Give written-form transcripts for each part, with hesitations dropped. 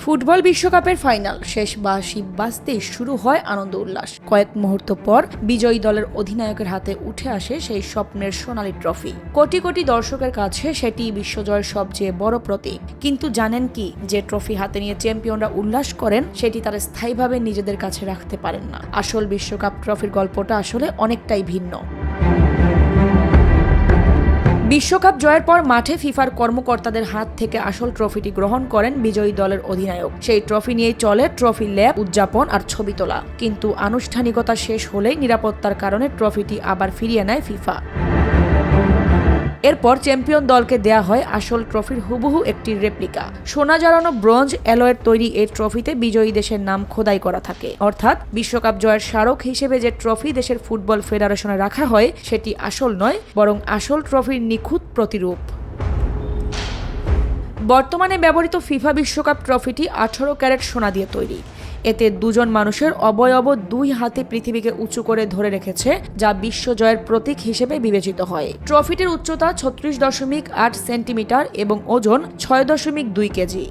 Football বিশ্বকাপের final শেষ বাঁশি বাজতেই শুরু হয় আনন্দ উল্লাস। কয়েক মুহূর্ত পর বিজয়ী দলের অধিনায়কের হাতে উঠে আসে সেই স্বপ্নের সোনালী ট্রফি। কোটি কোটি দর্শকের কাছে সেটি বিশ্বজয়ের সবচেয়ে বড় প্রতীক। কিন্তু জানেন কি, যে ট্রফি হাতে নিয়ে চ্যাম্পিয়নরা উল্লাস করেন সেটি তারা স্থায়ীভাবে নিজেদের কাছে রাখতে পারেন না। আসল বিশ্বকাপ ট্রফির গল্পটা আসলে অনেকটাই ভিন্ন। বিশ্বকাপ জয়ের পর মাঠে ফিফার কর্মকর্তাদের হাত থেকে আসল ট্রফিটি গ্রহণ করেন বিজয়ী দলের অধিনায়ক। সেই ট্রফি নিয়েই চলে ট্রফি ল্যাব, উদযাপন আর ছবি তোলা। কিন্তু আনুষ্ঠানিকতা শেষ হলেই নিরাপত্তার কারণে ট্রফিটি আবার ফিরিয়ে নেয় ফিফা। এরপর চ্যাম্পিয়ন দলকে দেয়া হয় আসল ট্রফির হুবহু একটি রেপ্লিকা। সোনা জড়ানো ব্রোঞ্জ অ্যালয়ের তৈরি এই ট্রফিতে বিজয়ী দেশের নাম খোদাই করা থাকে। অর্থাৎ বিশ্বকাপ জয়ের স্মারক হিসেবে যে ট্রফি দেশের ফুটবল ফেডারেশনে রাখা হয় সেটি আসল নয়, বরং আসল ট্রফির নিখুঁত প্রতিরূপ। বর্তমানে ব্যবহৃত ফিফা বিশ্বকাপ ট্রফিটি 18 ক্যারেট সোনা দিয়ে তৈরি। এতে দুজন মানুষের অবয়ব দুই হাতে পৃথিবীকে উঁচু করে ধরে রেখেছে, যা বিশ্বজয়ের প্রতীক হিসেবে বিবেচিত হয়। ট্রফিটির উচ্চতা 36.8 সেন্টিমিটার এবং ওজন 6.2 কেজি।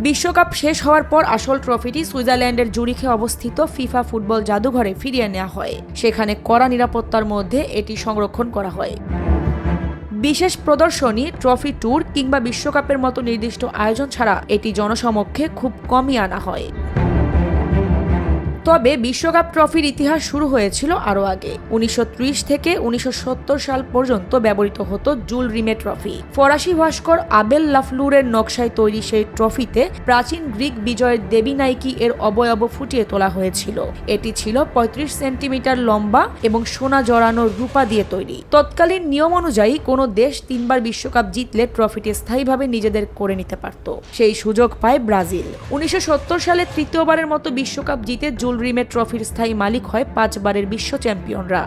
বিশ্বকাপ শেষ হওয়ার পর আসল ট্রফিটি সুইজারল্যান্ডের জুরিখে অবস্থিত ফিফা ফুটবল জাদুঘরে ফিরিয়ে নেওয়া হয়। সেখানে কড়া নিরাপত্তার মধ্যে এটি সংরক্ষণ করা হয়। বিশেষ প্রদর্শনী, ট্রফি ট্যুর কিংবা বিশ্বকাপের মতো নির্দিষ্ট আয়োজন ছাড়া এটি জনসমক্ষে খুব কমই আনা হয়। তবে বিশ্বকাপ ট্রফির ইতিহাস শুরু হয়েছিল আরও আগে। 1930 থেকে 1970 সাল পর্যন্ত ব্যবহৃত হতো জুল রিমে ট্রফি। ফরাসি ভাস্কর আবেল লাফলুরের নকশায় তৈরি সেই ট্রফিতে প্রাচীন গ্রিক বিজয়ের দেবী নাইকি এর অবয়ব ফুটিয়ে তোলা হয়েছিল। এটি ছিল 35 সেন্টিমিটার লম্বা এবং সোনা জড়ানো রূপা দিয়ে তৈরি। তৎকালীন নিয়ম অনুযায়ী কোনো দেশ 3 বার বিশ্বকাপ জিতলে ট্রফিটি স্থায়ীভাবে নিজেদের করে নিতে পারত। সেই সুযোগ পায় ব্রাজিল। 1970 সালে তৃতীয়বারের মতো বিশ্বকাপ জিতে জুল রিমে ট্রফির স্থায়ী মালিক হয় 5 বারের বিশ্ব চ্যাম্পিয়নরা।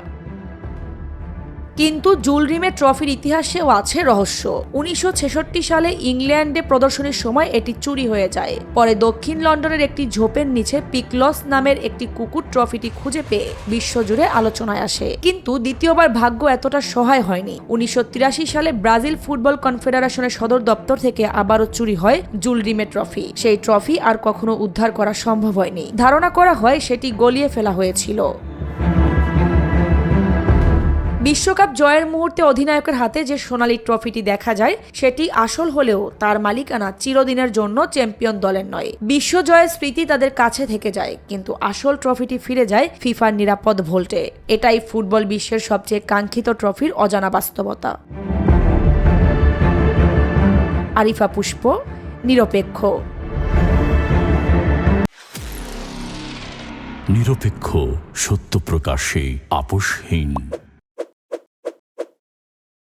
কিন্তু জুল রিমে ট্রফির ইতিহাসেও আছে রহস্য। 1966 সালে ইংল্যান্ডে প্রদর্শনীর সময় এটি চুরি হয়ে যায়। পরে দক্ষিণ লন্ডনের একটি ঝোপের নিচে পিকলস নামের একটি কুকুর ট্রফিটি খুঁজে পেয়ে বিশ্বজুড়ে আলোচনায় আসে। কিন্তু দ্বিতীয়বার ভাগ্য এতটা সহায় হয়নি। 1983 সালে ব্রাজিল ফুটবল কনফেডারেশনের সদর দপ্তর থেকে আবারও চুরি হয় জুল রিমে ট্রফি। সেই ট্রফি আর কখনো উদ্ধার করা সম্ভব হয়নি। ধারণা করা হয় সেটি গলিয়ে ফেলা হয়েছিল। বিশ্বকাপ জয়ের মুহূর্তে অধিনায়কের হাতে যে সোনালী ট্রফিটি দেখা যায় সেটি আসল হলেও তার মালিকানা চিরদিনের জন্য চ্যাম্পিয়ন দলের নয়। বিশ্বজয়ের স্মৃতি তাদের কাছে থেকে যায়, কিন্তু আসল ট্রফিটি ফিরে যায় ফিফার নিরাপদ ভোল্টে। এটাই ফুটবল বিশ্বের সবচেয়ে কাঙ্ক্ষিত ট্রফির অজানা বাস্তবতা। আরিফা পুষ্প, নিরপেক্ষ। নিরপেক্ষ, সত্য প্রকাশে আপোষহীন।